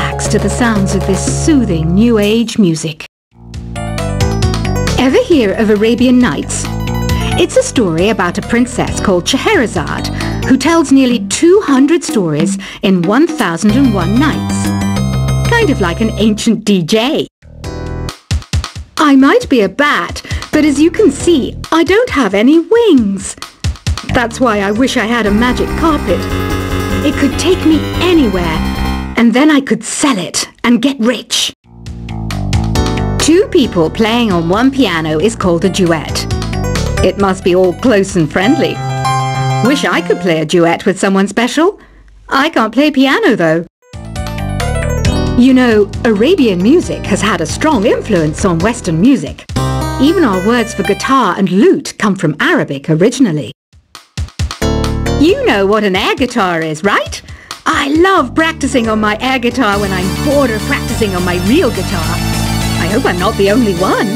relax to the sounds of this soothing New Age music. Ever hear of Arabian Nights? It's a story about a princess called Scheherazade who tells nearly 200 stories in 1001 nights. Kind of like an ancient DJ. I might be a bat, but as you can see, I don't have any wings. That's why I wish I had a magic carpet. It could take me anywhere, and then I could sell it and get rich. Two people playing on one piano is called a duet. It must be all close and friendly. Wish I could play a duet with someone special. I can't play piano though. You know, Arabian music has had a strong influence on Western music. Even our words for guitar and lute come from Arabic originally. You know what an air guitar is, right? I love practicing on my air guitar when I'm bored of practicing on my real guitar. I hope I'm not the only one.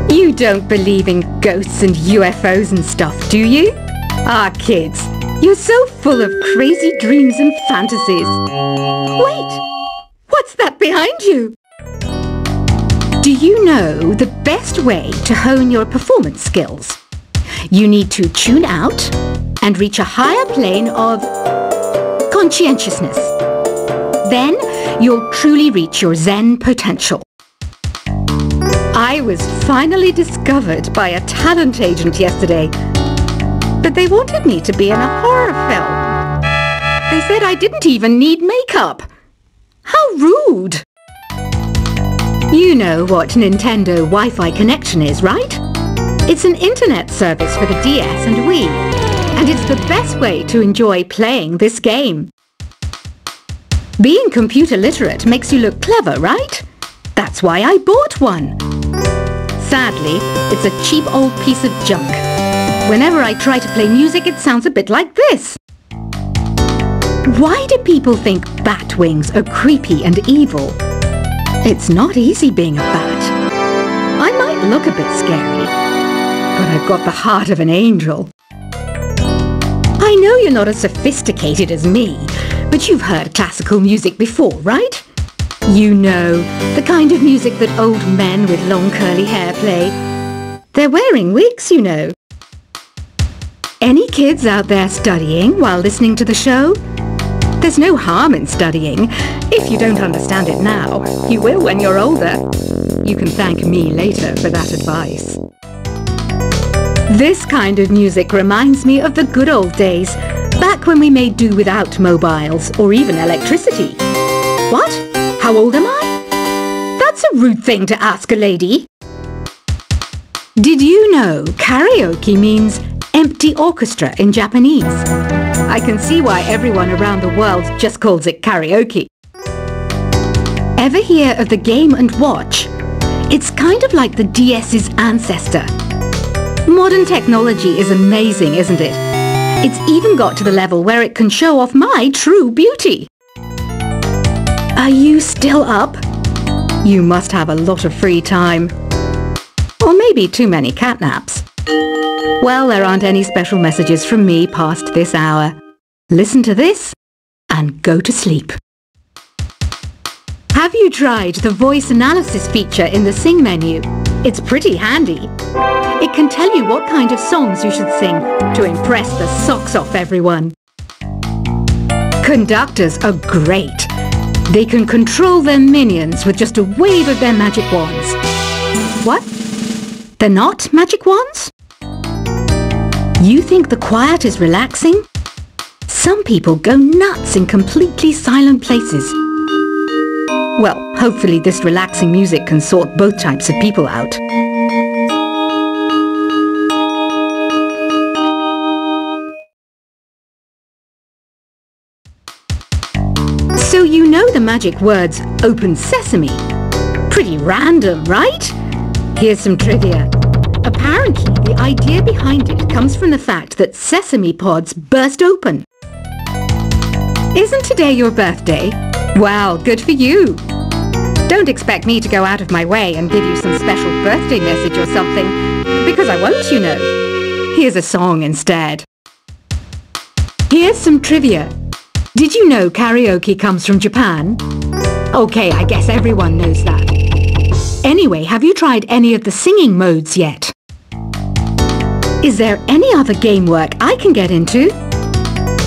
You don't believe in ghosts and UFOs and stuff, do you? Ah, kids, you're so full of crazy dreams and fantasies. Wait, what's that behind you? Do you know the best way to hone your performance skills? You need to tune out and reach a higher plane of conscientiousness. Then you'll truly reach your Zen potential. I was finally discovered by a talent agent yesterday, but they wanted me to be in a horror film. They said I didn't even need makeup. How rude! You know what Nintendo Wi-Fi connection is, right? It's an internet service for the DS and Wii, and it's the best way to enjoy playing this game. Being computer literate makes you look clever, right? That's why I bought one. Sadly, it's a cheap old piece of junk. Whenever I try to play music, it sounds a bit like this. Why do people think bat wings are creepy and evil? It's not easy being a bat. I might look a bit scary, but I've got the heart of an angel. I know you're not as sophisticated as me, but you've heard classical music before, right? You know, the kind of music that old men with long curly hair play. They're wearing wigs, you know. Any kids out there studying while listening to the show? There's no harm in studying. If you don't understand it now, you will when you're older. You can thank me later for that advice. This kind of music reminds me of the good old days, back when we made do without mobiles or even electricity. What? How old am I? That's a rude thing to ask a lady. Did you know karaoke means empty orchestra in Japanese? I can see why everyone around the world just calls it karaoke. Ever hear of the Game & Watch? It's kind of like the DS's ancestor. Modern technology is amazing, isn't it? It's even got to the level where it can show off my true beauty. Are you still up? You must have a lot of free time. Or maybe too many catnaps. Well, there aren't any special messages from me past this hour. Listen to this and go to sleep. Have you tried the voice analysis feature in the Sing menu? It's pretty handy. It can tell you what kind of songs you should sing to impress the socks off everyone. Conductors are great. They can control their minions with just a wave of their magic wands. What? They're not magic wands? You think the quiet is relaxing? Some people go nuts in completely silent places. Well, hopefully this relaxing music can sort both types of people out. So you know the magic words "Open Sesame." Pretty random, right? Here's some trivia. Apparently, the idea behind it comes from the fact that sesame pods burst open. Isn't today your birthday? Well, good for you. Don't expect me to go out of my way and give you some special birthday message or something, because I won't, you know. Here's a song instead. Here's some trivia. Did you know karaoke comes from Japan? Okay, I guess everyone knows that. Anyway, have you tried any of the singing modes yet? Is there any other game work I can get into?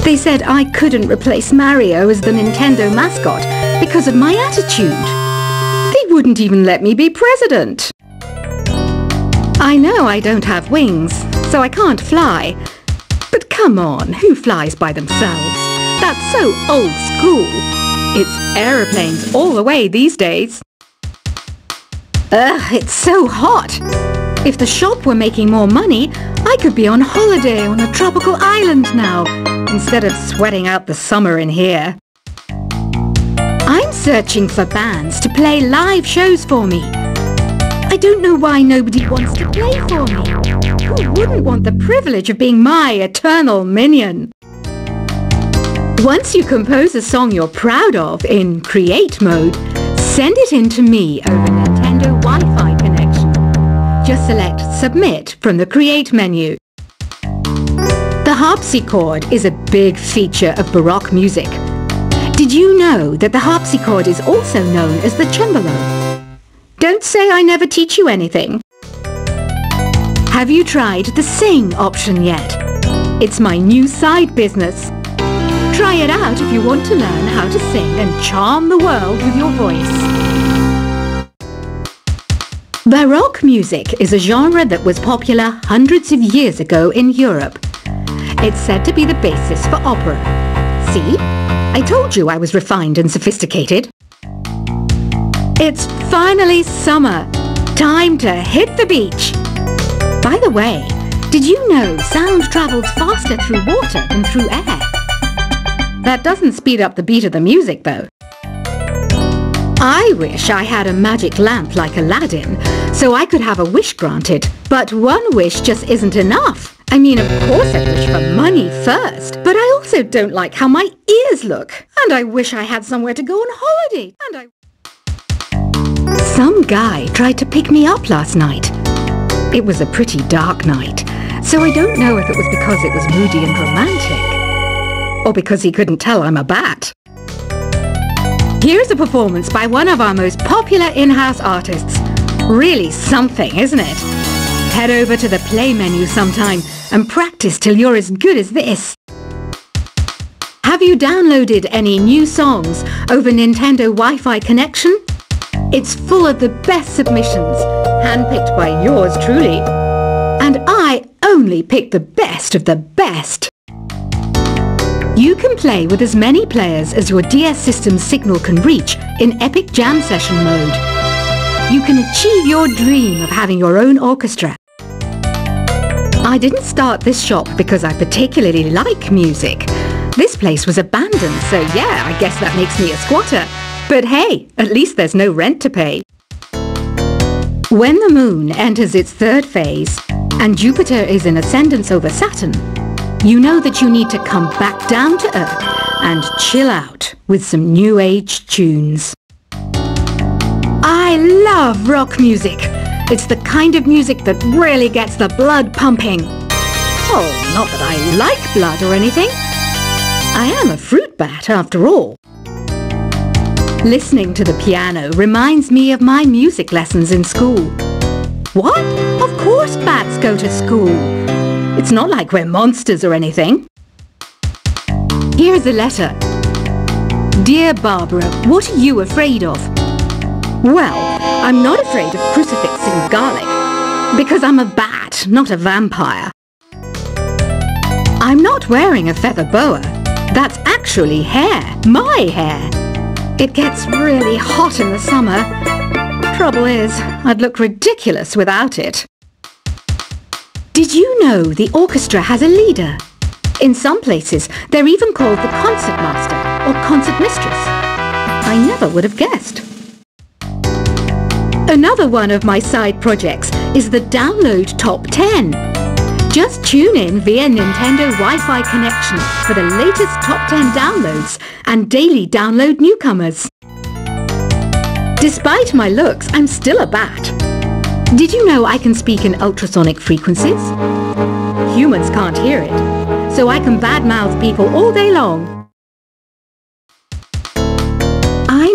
They said I couldn't replace Mario as the Nintendo mascot because of my attitude. They wouldn't even let me be president. I know I don't have wings, so I can't fly. But come on, who flies by themselves? That's so old school. It's aeroplanes all the way these days. Ugh, it's so hot. If the shop were making more money, I could be on holiday on a tropical island now, instead of sweating out the summer in here. I'm searching for bands to play live shows for me. I don't know why nobody wants to play for me. Who wouldn't want the privilege of being my eternal minion? Once you compose a song you're proud of in Create mode, send it in to me over Nintendo Wi-Fi connection. Just select Submit from the Create menu. The harpsichord is a big feature of Baroque music. Did you know that the harpsichord is also known as the cembalo? Don't say I never teach you anything. Have you tried the Sing option yet? It's my new side business. Try it out if you want to learn how to sing and charm the world with your voice. Baroque music is a genre that was popular hundreds of years ago in Europe. It's said to be the basis for opera. See? I told you I was refined and sophisticated. It's finally summer. Time to hit the beach. By the way, did you know sound travels faster through water than through air? That doesn't speed up the beat of the music, though. I wish I had a magic lamp like Aladdin, so I could have a wish granted. But one wish just isn't enough. I mean, of course I wish for money first, but I also don't like how my ears look. And I wish I had somewhere to go on holiday. Some guy tried to pick me up last night. It was a pretty dark night, so I don't know if it was because it was moody and romantic, or because he couldn't tell I'm a bat. Here's a performance by one of our most popular in-house artists. Really something, isn't it? Head over to the play menu sometime and practice till you're as good as this. Have you downloaded any new songs over Nintendo Wi-Fi connection? It's full of the best submissions, handpicked by yours truly. And I only pick the best of the best. You can play with as many players as your DS system's signal can reach in Epic Jam Session mode. You can achieve your dream of having your own orchestra. I didn't start this shop because I particularly like music. This place was abandoned, so yeah, I guess that makes me a squatter. But hey, at least there's no rent to pay. When the moon enters its third phase and Jupiter is in ascendance over Saturn, you know that you need to come back down to Earth and chill out with some new age tunes. I love rock music. It's the kind of music that really gets the blood pumping. Oh, not that I like blood or anything. I am a fruit bat after all. Listening to the piano reminds me of my music lessons in school. What? Of course bats go to school. It's not like we're monsters or anything. Here's a letter. Dear Barbara, what are you afraid of? Well, I'm not afraid of crucifix and garlic, because I'm a bat, not a vampire. I'm not wearing a feather boa. That's actually hair, my hair. It gets really hot in the summer. Trouble is, I'd look ridiculous without it. Did you know the orchestra has a leader? In some places, they're even called the concert master or concert mistress. I never would have guessed. Another one of my side projects is the Download Top 10. Just tune in via Nintendo Wi-Fi connection for the latest Top 10 downloads and daily download newcomers. Despite my looks, I'm still a bat. Did you know I can speak in ultrasonic frequencies? Humans can't hear it, so I can badmouth people all day long.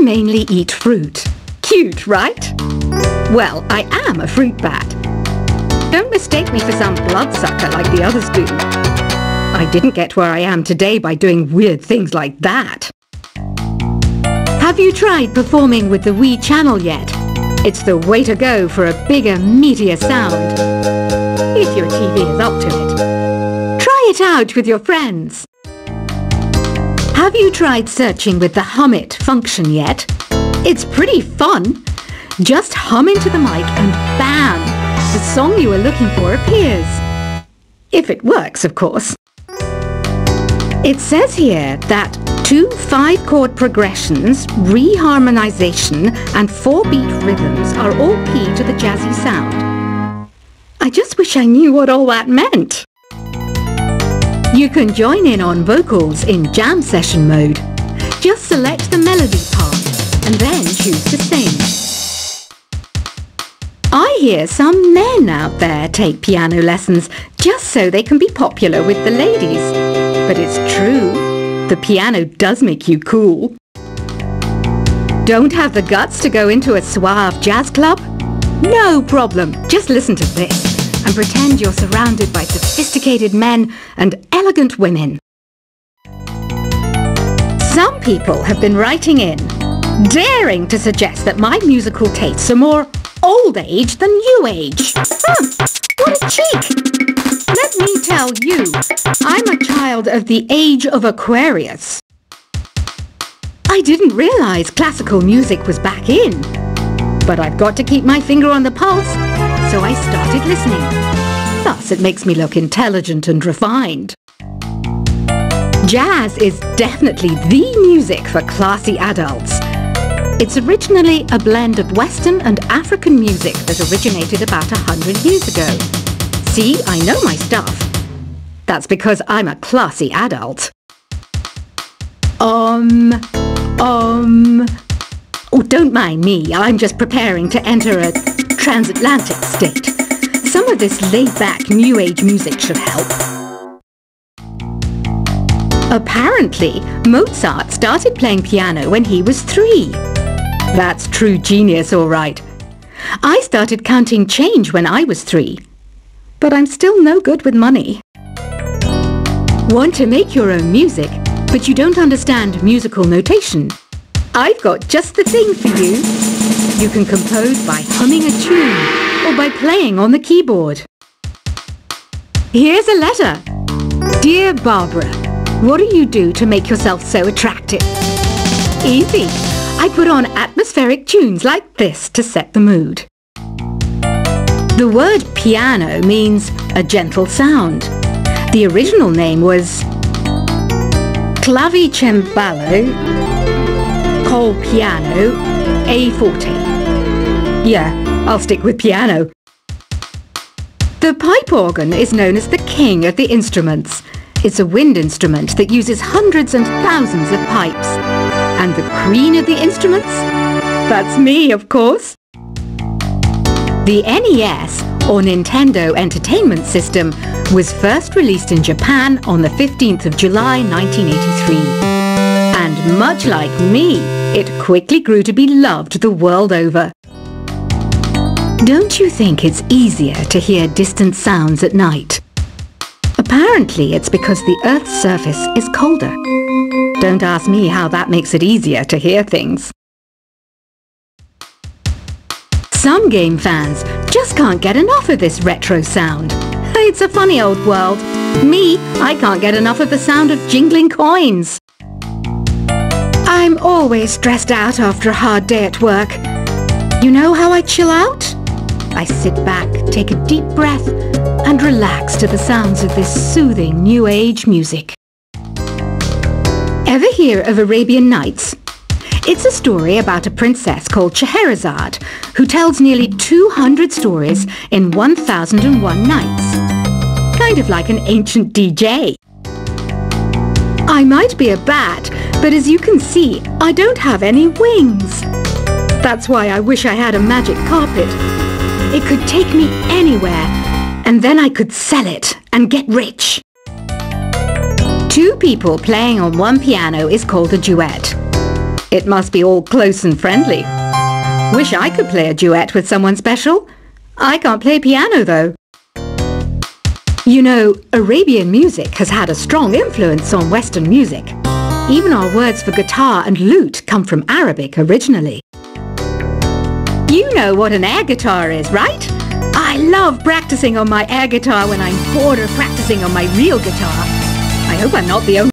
mainly eat fruit. Cute, right? Well, I am a fruit bat. Don't mistake me for some bloodsucker like the others do. I didn't get where I am today by doing weird things like that. Have you tried performing with the Wii channel yet? It's the way to go for a bigger, meatier sound. If your TV is up to it. Try it out with your friends. Have you tried searching with the Hum It function yet? It's pretty fun. Just hum into the mic and bam! The song you are looking for appears. If it works, of course. It says here that 2 5-chord progressions, reharmonization and 4-beat rhythms are all key to the jazzy sound. I just wish I knew what all that meant. You can join in on vocals in jam session mode. Just select the melody part and then choose to sing. I hear some men out there take piano lessons just so they can be popular with the ladies. But it's true, the piano does make you cool. Don't have the guts to go into a suave jazz club? No problem, just listen to this and pretend you're surrounded by sophisticated men and elegant women. Some people have been writing in, daring to suggest that my musical tastes are more old age than new age. What a cheek! Let me tell you, I'm a child of the age of Aquarius. I didn't realize classical music was back in. But I've got to keep my finger on the pulse, so I started listening. Thus, it makes me look intelligent and refined. Jazz is definitely the music for classy adults. It's originally a blend of Western and African music that originated about 100 years ago. See, I know my stuff. That's because I'm a classy adult. Oh, don't mind me. I'm just preparing to enter a transatlantic state. Some of this laid-back New Age music should help. Apparently, Mozart started playing piano when he was 3. That's true genius, all right. I started counting change when I was 3. But I'm still no good with money. Want to make your own music, but you don't understand musical notation? I've got just the thing for you. You can compose by humming a tune or by playing on the keyboard. Here's a letter. Dear Barbara, what do you do to make yourself so attractive? Easy. I put on atmospheric tunes like this to set the mood. The word piano means a gentle sound. The original name was clavicembalo col piano a forte. Yeah, I'll stick with piano. The pipe organ is known as the king of the instruments. It's a wind instrument that uses hundreds and thousands of pipes. And the queen of the instruments? That's me, of course. The NES, or Nintendo Entertainment System, was first released in Japan on the 15th of July 1983. And much like me, it quickly grew to be loved the world over. Don't you think it's easier to hear distant sounds at night? Apparently it's because the Earth's surface is colder. Don't ask me how that makes it easier to hear things. Some game fans just can't get enough of this retro sound. It's a funny old world. Me, I can't get enough of the sound of jingling coins. I'm always stressed out after a hard day at work. You know how I chill out? I sit back, take a deep breath, and relax to the sounds of this soothing New Age music. Ever hear of Arabian Nights? It's a story about a princess called Scheherazade who tells nearly 200 stories in 1001 nights. Kind of like an ancient DJ. I might be a bat, but as you can see, I don't have any wings. That's why I wish I had a magic carpet. It could take me anywhere, and then I could sell it and get rich. 2 people playing on one piano is called a duet. It must be all close and friendly. Wish I could play a duet with someone special. I can't play piano though. You know, Arabian music has had a strong influence on Western music. Even our words for guitar and lute come from Arabic originally. You know what an air guitar is, right? I love practicing on my air guitar when I'm bored of practicing on my real guitar. I hope I'm not the only